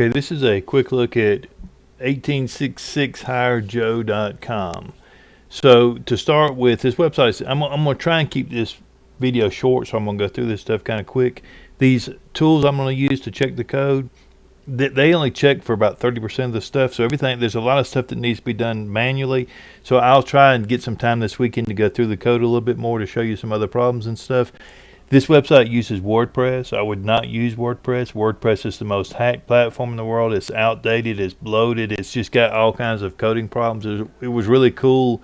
Okay, this is a quick look at 1866hirejoe.com. So to start with, this website, I'm going to try and keep this video short, so I'm going to go through this stuff kind of quick. These tools I'm going to use to check the code, they only check for about 30% of the stuff. So there's a lot of stuff that needs to be done manually. So I'll try and get some time this weekend to go through the code a little bit more to show you some other problems and stuff. This website uses WordPress. I would not use WordPress. WordPress is the most hacked platform in the world. It's outdated. It's bloated. It's just got all kinds of coding problems. It was really cool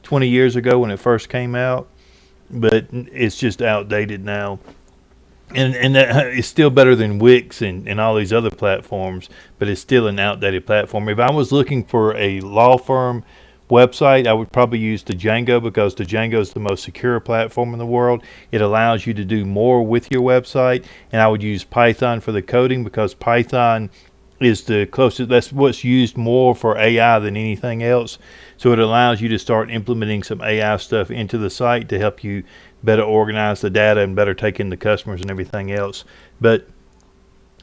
20 years ago when it first came out, but it's just outdated now. And that, it's still better than Wix and all these other platforms, but it's still an outdated platform. If I was looking for a law firm website, I would probably use Django, because Django is the most secure platform in the world. It allows you to do more with your website. And I would use Python for the coding, because Python is the closest, that's what's used more for AI than anything else. So it allows you to start implementing some AI stuff into the site to help you better organize the data and better take in the customers and everything else. But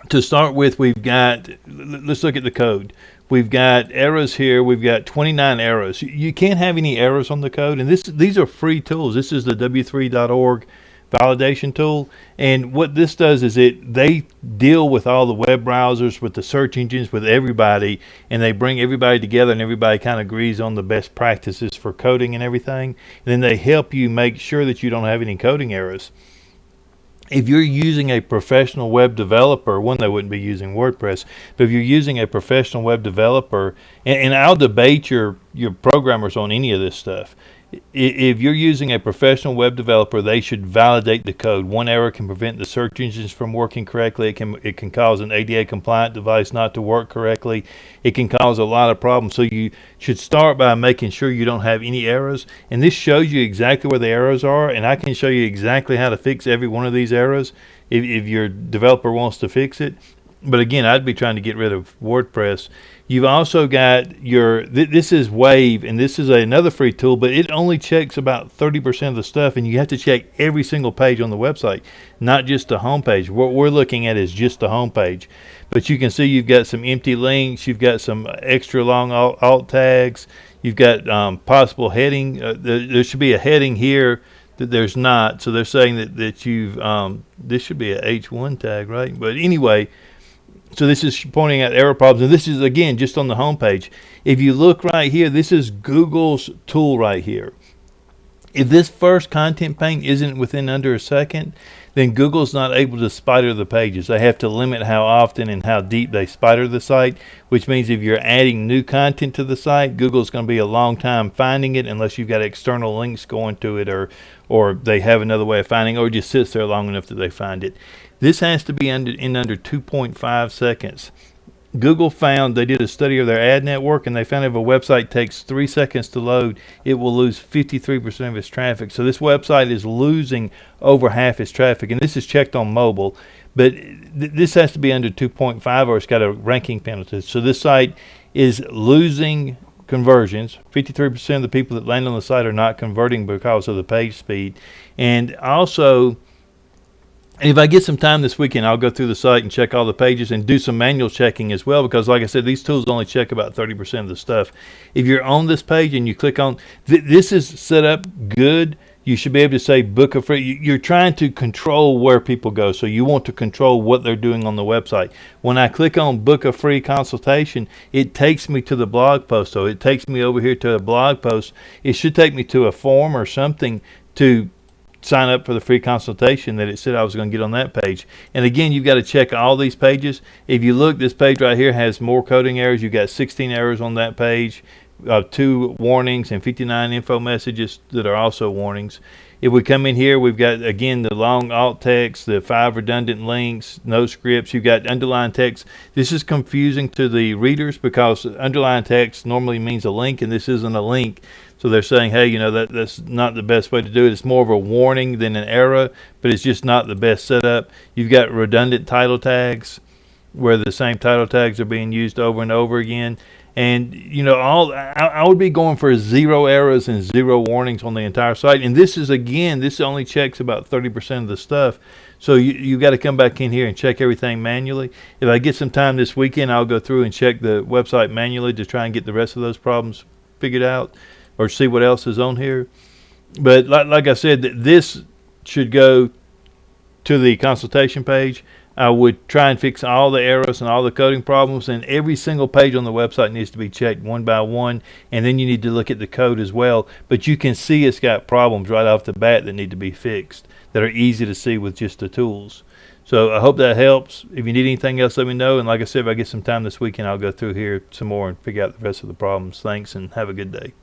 to start with, let's look at the code. We've got errors here. We've got 29 errors. You can't have any errors on the code. And these are free tools. This is the w3.org validation tool. And what this does is they deal with all the web browsers, with the search engines, with everybody, and they bring everybody together, and everybody kind of agrees on the best practices for coding and everything. And then they help you make sure that you don't have any coding errors. If you're using a professional web developer, they wouldn't be using WordPress, but if you're using a professional web developer, and I'll debate your programmers on any of this stuff. If you're using a professional web developer, they should validate the code. One error can prevent the search engines from working correctly. It can cause an ADA compliant device not to work correctly. It can cause a lot of problems. So you should start by making sure you don't have any errors. And this shows you exactly where the errors are. And I can show you exactly how to fix every one of these errors if your developer wants to fix it. But again, I'd be trying to get rid of WordPress. You've also got this is Wave, and this is another free tool, but it only checks about 30% of the stuff, and you have to check every single page on the website, not just the home page. What we're looking at is just the home page. But you can see you've got some empty links, you've got some extra long alt tags, you've got possible heading. There should be a heading here that there's not, so they're saying that you've this should be a H1 tag, right? But anyway, so this is pointing out error problems, and this is, again, just on the home page. If you look right here, this is Google's tool right here. If this first content pane isn't within under a second, then Google's not able to spider the pages. They have to limit how often and how deep they spider the site, which means if you're adding new content to the site, Google's going to be a long time finding it unless you've got external links going to it, or they have another way of finding it, or it just sits there long enough that they find it. This has to be in under 2.5 seconds. Google found, they did a study of their ad network, and they found if a website takes 3 seconds to load, it will lose 53% of its traffic. So this website is losing over half its traffic, and this is checked on mobile. But this has to be under 2.5, or it's got a ranking penalty. So this site is losing conversions. 53% of the people that land on the site are not converting because of the page speed. And also, if I get some time this weekend, I'll go through the site and check all the pages and do some manual checking as well, because like I said, these tools only check about 30% of the stuff. If you're on this page and you click on, this is set up good, you should be able to say book a free. You're trying to control where people go, so you want to control what they're doing on the website. When I click on book a free consultation, it takes me to the blog post. So it takes me over here to a blog post. It should take me to a form or something to sign up for the free consultation that it said I was going to get on that page. And again, you've got to check all these pages. If you look, this page right here has more coding errors. You've got 16 errors on that page, 2 warnings, and 59 info messages that are also warnings. If we come in here, we've got, again, the long alt text, the 5 redundant links, no scripts. You've got underlined text. This is confusing to the readers because underlined text normally means a link, and this isn't a link. So they're saying, hey, that's not the best way to do it. It's more of a warning than an error, but it's just not the best setup. You've got redundant title tags where the same title tags are being used over and over again. And, I would be going for 0 errors and 0 warnings on the entire site. And this is, again, this only checks about 30% of the stuff. So you got to come back in here and check everything manually. If I get some time this weekend, I'll go through and check the website manually to try and get the rest of those problems figured out, or see what else is on here. But like I said, this should go to the consultation page. I would try and fix all the errors and all the coding problems, and every single page on the website needs to be checked one by one, and then you need to look at the code as well. But you can see it's got problems right off the bat that need to be fixed, that are easy to see with just the tools. So I hope that helps. If you need anything else, let me know. And like I said, if I get some time this weekend, I'll go through here some more and figure out the rest of the problems. Thanks, and have a good day.